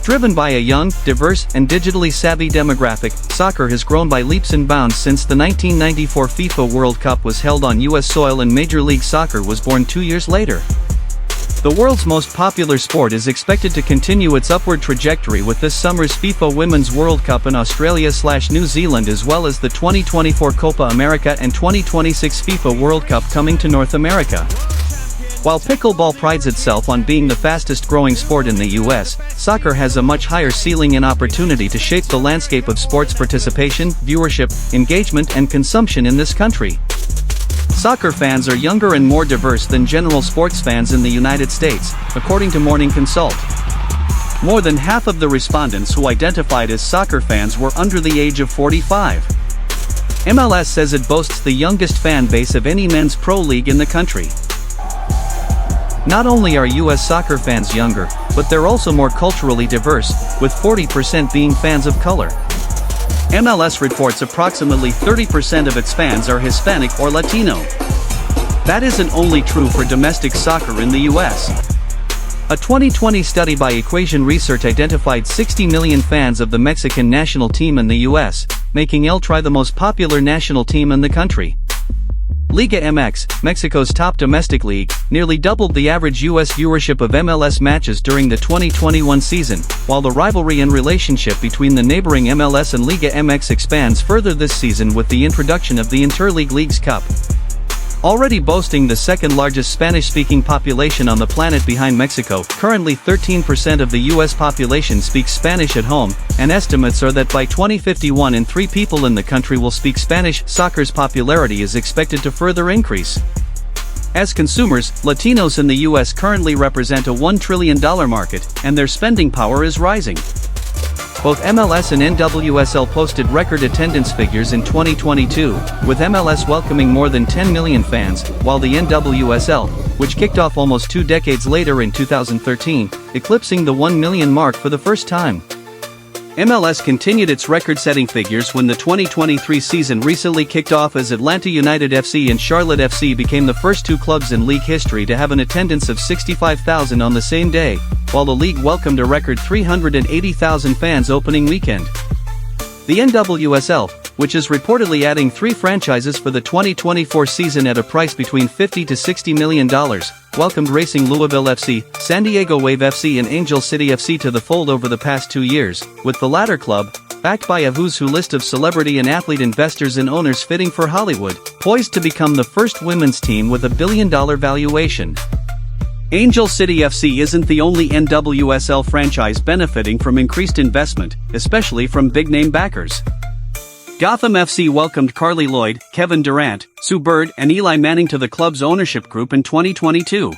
Driven by a young, diverse, and digitally savvy demographic, soccer has grown by leaps and bounds since the 1994 FIFA World Cup was held on U.S. soil and Major League Soccer was born 2 years later. The world's most popular sport is expected to continue its upward trajectory with this summer's FIFA Women's World Cup in Australia/New Zealand, as well as the 2024 Copa America and 2026 FIFA World Cup coming to North America. While pickleball prides itself on being the fastest-growing sport in the US, soccer has a much higher ceiling and opportunity to shape the landscape of sports participation, viewership, engagement, and consumption in this country. Soccer fans are younger and more diverse than general sports fans in the United States, according to Morning Consult. More than half of the respondents who identified as soccer fans were under the age of 45. MLS says it boasts the youngest fan base of any men's pro league in the country. Not only are US soccer fans younger, but they're also more culturally diverse, with 40% being fans of color. MLS reports approximately 30% of its fans are Hispanic or Latino. That isn't only true for domestic soccer in the US. A 2020 study by Equation Research identified 60 million fans of the Mexican national team in the US, making El Tri the most popular national team in the country. Liga MX, Mexico's top domestic league, nearly doubled the average U.S. viewership of MLS matches during the 2021 season, while the rivalry and relationship between the neighboring MLS and Liga MX expands further this season with the introduction of the Interleague Leagues Cup. Already boasting the second-largest Spanish-speaking population on the planet behind Mexico, currently 13% of the U.S. population speaks Spanish at home, and estimates are that by 2050 1 in 3 people in the country will speak Spanish. Soccer's popularity is expected to further increase. As consumers, Latinos in the U.S. currently represent a $1 trillion market, and their spending power is rising. Both MLS and NWSL posted record attendance figures in 2022, with MLS welcoming more than 10 million fans, while the NWSL, which kicked off almost 2 decades later in 2013, eclipsing the 1 million mark for the first time. MLS continued its record-setting figures when the 2023 season recently kicked off, as Atlanta United FC and Charlotte FC became the first 2 clubs in league history to have an attendance of 65,000 on the same day, while the league welcomed a record 380,000 fans opening weekend. The NWSL, which is reportedly adding 3 franchises for the 2024 season at a price between $50 to $60 million, welcomed Racing Louisville FC, San Diego Wave FC and Angel City FC to the fold over the past 2 years, with the latter club, backed by a who's who list of celebrity and athlete investors and owners fitting for Hollywood, poised to become the first women's team with a $1 billion valuation. Angel City FC isn't the only NWSL franchise benefiting from increased investment, especially from big-name backers. Gotham FC welcomed Carly Lloyd, Kevin Durant, Sue Bird, and Eli Manning to the club's ownership group in 2022.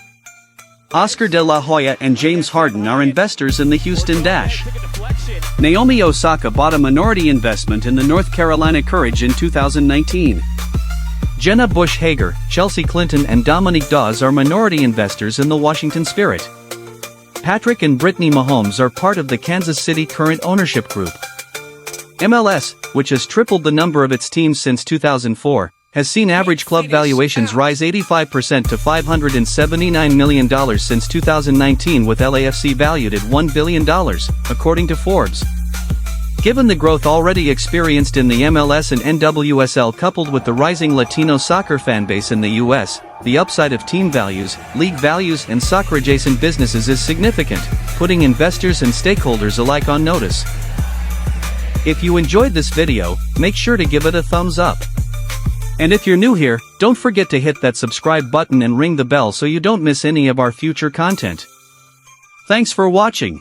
Oscar de la Hoya and James Harden are investors in the Houston Dash. Naomi Osaka bought a minority investment in the North Carolina Courage in 2019. Jenna Bush Hager, Chelsea Clinton and Dominique Dawes are minority investors in the Washington Spirit. Patrick and Brittany Mahomes are part of the Kansas City Current ownership group. MLS, which has tripled the number of its teams since 2004, has seen average club valuations rise 85% to $579 million since 2019, with LAFC valued at $1 billion, according to Forbes. Given the growth already experienced in the MLS and NWSL coupled with the rising Latino soccer fan base in the US, the upside of team values, league values and soccer-adjacent businesses is significant, putting investors and stakeholders alike on notice. If you enjoyed this video, make sure to give it a thumbs up. And if you're new here, don't forget to hit that subscribe button and ring the bell so you don't miss any of our future content. Thanks for watching.